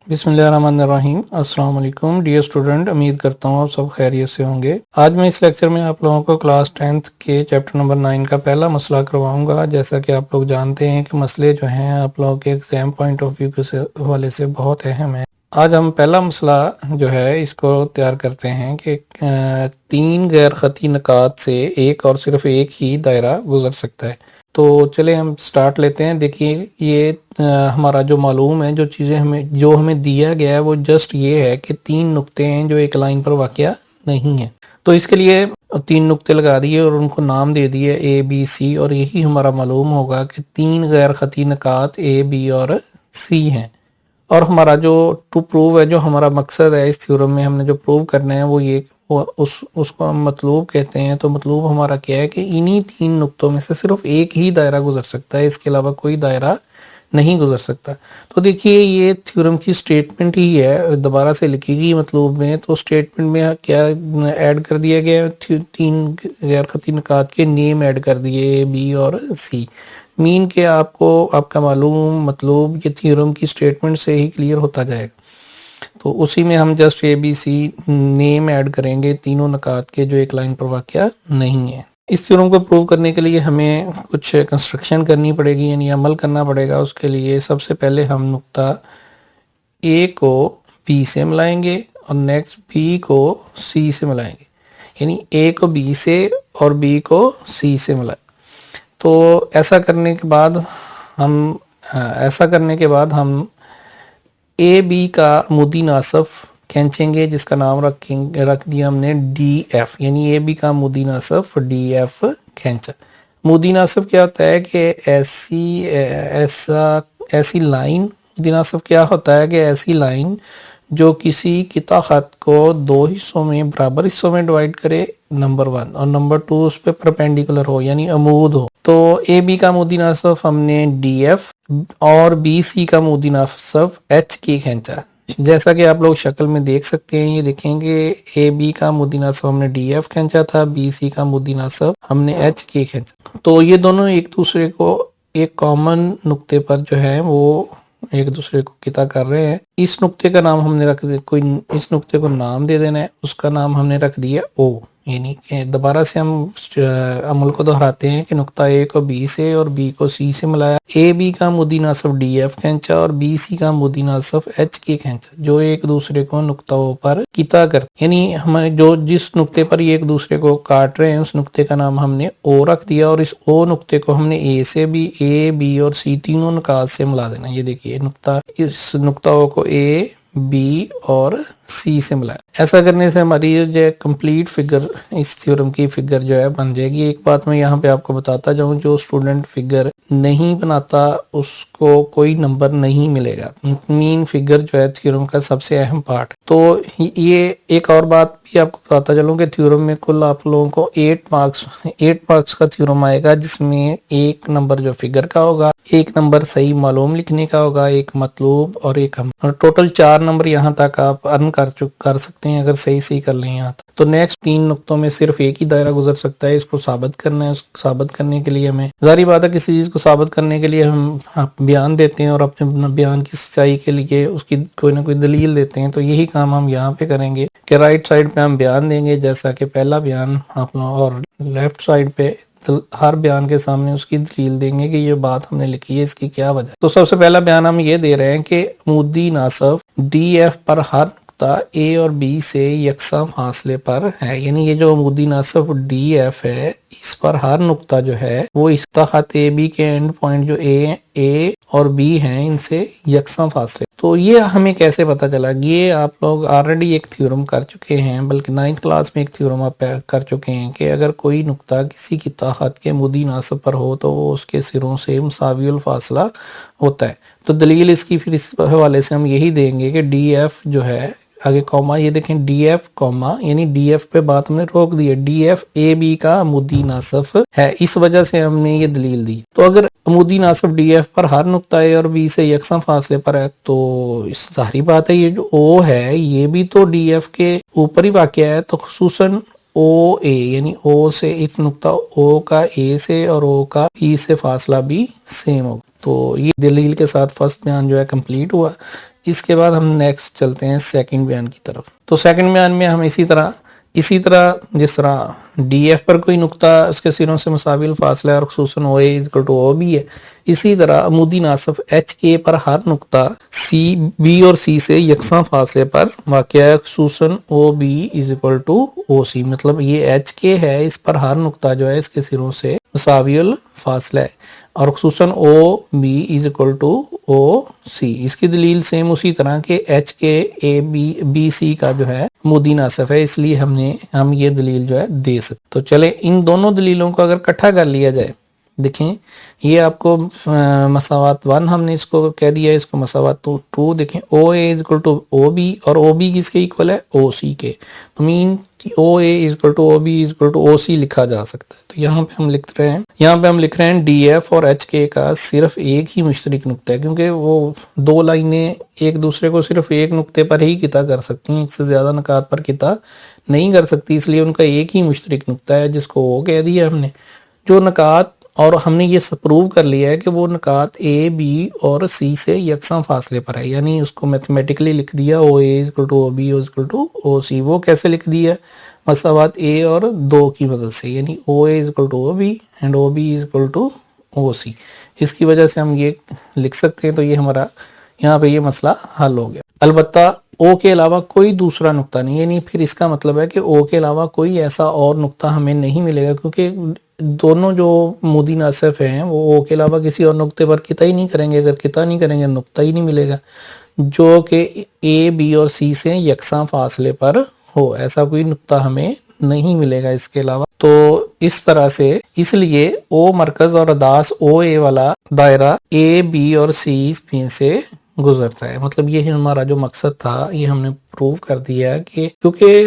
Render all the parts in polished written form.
बिस्मिल्लाहिर्रहमानिर्रहीम। अस्सलाम वालेकुम डियर स्टूडेंट, उम्मीद करता हूँ आप सब खैरियत से होंगे। आज मैं इस लेक्चर में आप लोगों को क्लास 10th के चैप्टर नंबर 9 का पहला मसला करवाऊंगा। जैसा कि आप लोग जानते हैं कि मसले जो हैं आप लोगों के एग्जाम पॉइंट ऑफ व्यू के हवाले से बहुत अहम है। आज हम पहला मसला जो है इसको तैयार करते हैं कि तीन गैर खती नकात से एक और सिर्फ एक ही दायरा गुजर सकता है। तो चले हम स्टार्ट लेते हैं। देखिए ये हमारा जो मालूम है, जो चीज़ें हमें दिया गया है वो जस्ट ये है कि तीन नुक्ते हैं जो एक लाइन पर वाक़या नहीं है। तो इसके लिए तीन नुक्ते लगा दिए और उनको नाम दे दिए ए बी सी, और यही हमारा मालूम होगा कि तीन गैर खती नकात ए बी और सी हैं। और हमारा जो टू प्रूव है, जो हमारा मकसद है इस थ्योरम में हमने जो प्रूव करना है वो ये उसको हम मतलूब कहते हैं। तो मतलूब हमारा क्या है कि इन्हीं तीन नुक्तों में से सिर्फ एक ही दायरा गुजर सकता है, इसके अलावा कोई दायरा नहीं गुजर सकता। तो देखिए ये थ्योरम की स्टेटमेंट ही है, दोबारा से लिखी गई मतलूब में। तो स्टेटमेंट में क्या ऐड कर दिया गया, तीन गैर खती निकात के नेम ऐड कर दिए ए बी और सी। मीन के आपको आपका मालूम मतलब ये थ्योरम की स्टेटमेंट से ही क्लियर होता जाएगा। तो उसी में हम just A B C name add करेंगे तीनों नकात के जो एक लाइन पर वाक़या नहीं है। इस थ्योरम को प्रूव करने के लिए हमें कुछ कंस्ट्रक्शन करनी पड़ेगी, यानी अमल करना पड़ेगा। उसके लिए सबसे पहले हम नुक्ता ए को बी से मिलाएंगे और नेक्स्ट बी को सी से मिलाएंगे, यानी ए को बी से और बी को सी से मिलाएं। तो ऐसा करने के बाद हम ए बी का मुदी नासफ खींचेंगे, जिसका नाम रख दिया हमने डी एफ, यानी ए बी का मुदी नासफ डी एफ खींचा। मुदी नासफ क्या होता है कि ऐसी लाइन, मुदी नासफ क्या होता है कि ऐसी लाइन जो किसी किता खत को दो हिस्सों में बराबर हिस्सों में डिवाइड करे, नंबर 1, और नंबर 2 उस पर परपेंडिकुलर हो यानी अमूद हो। तो ए बी का मुदी नासफ हमने डी एफ और बी सी का मुदी नासफ एच के खींचा। जैसा कि आप लोग शक्ल में देख सकते हैं, ये देखेंगे ए बी का मुदी नासफ हमने डी एफ खींचा था, बी सी का मुदी नासफ हमने एच के खींचा। तो ये दोनों एक दूसरे को एक कॉमन नुक्ते पर जो है वो एक दूसरे को किता कर रहे हैं। इस नुक्ते का नाम हमने रख दिया, इस नुक्ते को नाम दे देना है, उसका नाम हमने रख दिया ओ। यानी कि दोबारा से हम अमल को दोहराते हैं कि नुक्ता ए को बी से और बी को सी से मिलाया, ए बी का मुदी नासफ डी एफ खींचा और बी सी का मुदी नासफ एच के खींचा, जो एक दूसरे को नुक्ताओं पर किता करते, यानी हमारे जो जिस नुक्ते पर ये एक दूसरे को काट रहे हैं उस नुक्ते का नाम हमने ओ रख दिया। और इस ओ नुक्ते को हमने ए से भी, ए बी और सी तीनों नुकात से मिला देना। ये देखिए नुक्ता, इस नुक्ताओं को ए बी और सी से मिलाया। ऐसा करने से हमारी जो है कंप्लीट फिगर, इस थ्योरम की फिगर जो है बन जाएगी। एक बात मैं यहाँ पे आपको बताता जाऊँ, जो स्टूडेंट फिगर नहीं बनाता उसको कोई नंबर नहीं मिलेगा। मीन फिगर जो है थ्योरम का सबसे अहम पार्ट। तो ये एक और बात भी आपको बताता चलूँ कि थ्योरम में कुल आप लोगों को 8 मार्क्स का थ्योरम आएगा, जिसमें एक नंबर जो फिगर का होगा, एक नंबर सही मालूम लिखने का होगा, एक मतलूब और एक हम, टोटल 4 नंबर यहाँ तक आप अर्न कर सकते हैं अगर सही कर लें यहाँ तक। तो नेक्स्ट 3 नुक्तों में सिर्फ एक ही दायरा गुजर सकता है, इसको साबित करना है। साबित करने के लिए हमें जारी बात है, किसी चीज को साबित करने के लिए हम बयान देते हैं और अपने बयान की सच्चाई के लिए उसकी कोई ना कोई दलील देते हैं। तो यही काम हम यहाँ पे करेंगे कि राइट साइड पे हम बयान देंगे, जैसा कि पहला बयान आप लोग, और लेफ्ट साइड पे हर बयान के सामने उसकी दलील देंगे कि ये बात हमने लिखी है, इसकी क्या वजह। तो सबसे पहला बयान हम ये दे रहे हैं कि मुद्दी नासफ डी एफ पर हर नुक्ता ए और बी से यकसा फासले पर है। यानी ये जो मुद्दी नासफ डी एफ है, इस पर हर नुक्ता जो है वो इस खत ए बी के एंड पॉइंट जो ए और बी हैं इनसे यकसा फासले। तो ये हमें कैसे पता चला? ये आप लोग ऑलरेडी एक थ्योरम कर चुके हैं, बल्कि 9th क्लास में एक थ्योरम आप कर चुके हैं कि अगर कोई नुक्ता किसी की ताकत के मुदी नासब पर हो तो वो उसके सिरों से मुसावियुल फासला होता है। तो दलील इसकी फिर इस हवाले से हम यही देंगे कि डी एफ जो है, आगे कॉमा, ये देखें डी एफ कॉमा, यानी डी एफ पे बात हमने रोक दी है, डी एफ ए बी का मुद्दी नासफ है, इस वजह से हमने ये दलील दी। तो अगर मुद्दी नासफ डी एफ पर हर नुक्ता ए और बी से यकसा फासले पर है तो इस जाहिर बात है ये जो ओ है ये भी तो डी एफ के ऊपर ही वाक़या है। तो खुसूसन ओ ए, यानी ओ से एक नुक्ता ओ का ए से और ओ का बी से फासला भी सेम होगा। तो ये दलील के साथ फर्स्ट बयान जो है कंप्लीट हुआ। اس کے بعد ہم نیکسٹ چلتے ہیں سیکنڈ بیان کی طرف. تو سیکنڈ بیان میں ہم اسی طرح جس طرح ڈی ایف پر کوئی نقطہ اس کے سروں سے مساوی الفاصلہ ہے اور خصوصاً او A equal to O be ہے، اسی طرح عمودی ناصف ایچ کے پر ہر نقطہ سی بی اور سی سے یکساں فاصلے پر واقع ہے، خصوصاً O B is equal to O C. مطلب یہ ایچ کے ہے، اس پر ہر نقطہ جو ہے اس کے سروں سے مساوی الفاصلہ ہے اور خصوصاً O B is equal to O C. اس کی دلیل سیم اسی طرح کہ ایچ کے اے بی سی کا جو ہے عمودی ناصف ہے، اس لیے ہم یہ دلیل جو ہے دے سکتے. تو چلے ان دونوں دلیلوں کو اگر اکٹھا کر لیا جائے، دیکھیں یہ آپ کو مساوات 1 ہم نے اس کو کہہ دیا ہے، اس کو مساوات 2 دیکھیں O A is equal to O B اور او بی کس کے ایکول ہے او سی کے. مین O A is equal to O B is equal to O C لکھا جا سکتا ہے. تو یہاں پہ ہم لکھ رہے ہیں ڈی ایف اور ایچ کے کا صرف ایک ہی مشترک نقطہ ہے، کیونکہ وہ دو لائنیں ایک دوسرے کو صرف ایک نقطے پر ہی قطع کر سکتی ہیں، ایک سے زیادہ نقاط پر قطع نہیں کر سکتی، اس لیے ان کا ایک ہی مشترک نقطہ ہے جس کو وہ کہہ دیا ہم نے. جو نقاط اور ہم نے یہ پروو کر لیا ہے کہ وہ نقاط اے بی اور سی سے یکساں فاصلے پر ہے، یعنی اس کو میتھمیٹیکلی لکھ دیا O A is equal to O B is equal to O C. وہ کیسے لکھ دیا؟ مساوات اے اور 2 کی مدد سے، یعنی O A is equal to O B and O B is equal to O C. اس کی وجہ سے ہم یہ لکھ سکتے ہیں. تو یہ ہمارا یہاں پہ یہ مسئلہ حل ہو گیا. البتہ او کے علاوہ کوئی دوسرا نقطہ نہیں، یعنی پھر اس کا مطلب ہے کہ او کے علاوہ کوئی ایسا اور نقطہ ہمیں نہیں ملے گا، کیونکہ دونوں جو عمودی ناصف ہیں وہ او کے علاوہ کسی اور نقطے پر قطع ہی نہیں کریں گے. اگر قطع نہیں کریں گے نقطہ ہی نہیں ملے گا جو کہ اے بی اور سی سے یکساں فاصلے پر ہو. ایسا کوئی نقطہ ہمیں نہیں ملے گا اس کے علاوہ. تو اس طرح سے اس لیے او مرکز اور اداس او اے والا دائرہ اے بی اور سی میں سے گزرتا ہے. مطلب یہ ہمارا جو مقصد تھا یہ ہم نے پروو کر دیا کہ کیونکہ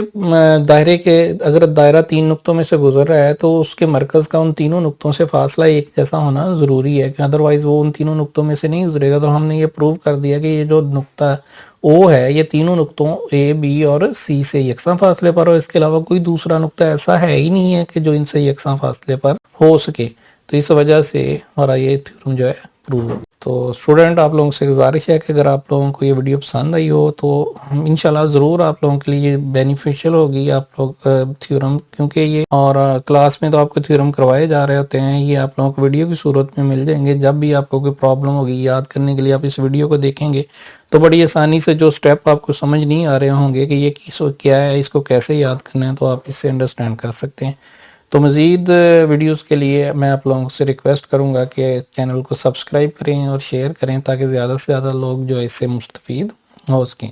دائرے کے اگر دائرہ 3 نقطوں میں سے گزر رہا ہے تو اس کے مرکز کا ان تینوں نقطوں سے فاصلہ ایک جیسا ہونا ضروری ہے، کہ ادروائز وہ ان تینوں نقطوں میں سے نہیں گزرے گا. تو ہم نے یہ پروو کر دیا کہ یہ جو نقطہ او ہے یہ تینوں نقطوں اے بی اور سی سے یکساں فاصلے پر، اور اس کے علاوہ کوئی دوسرا نقطہ ایسا ہے ہی نہیں ہے کہ جو ان سے یکساں فاصلے پر ہو سکے. تو اس وجہ سے ہمارا یہ تھیورم جو ہے پروو ہو. تو اسٹوڈنٹ آپ لوگوں سے گزارش ہے کہ اگر آپ لوگوں کو یہ ویڈیو پسند آئی ہو تو ہم انشاءاللہ ضرور آپ لوگوں کے لیے بینیفیشل ہوگی آپ لوگ تھیورم، کیونکہ یہ اور کلاس میں تو آپ کو تھیورم کروائے جا رہے ہوتے ہیں، یہ آپ لوگوں کو ویڈیو کی صورت میں مل جائیں گے. جب بھی آپ کو کوئی پرابلم ہوگی یاد کرنے کے لیے آپ اس ویڈیو کو دیکھیں گے تو بڑی آسانی سے جو سٹیپ آپ کو سمجھ نہیں آ رہے ہوں گے کہ یہ کیا ہے، اس کو کیسے یاد کرنا ہے، تو آپ اس سے انڈرسٹینڈ کر سکتے ہیں. تو مزید ویڈیوز کے لیے میں آپ لوگوں سے ریکویسٹ کروں گا کہ چینل کو سبسکرائب کریں اور شیئر کریں تاکہ زیادہ سے زیادہ لوگ جو اس سے مستفید ہو سکیں.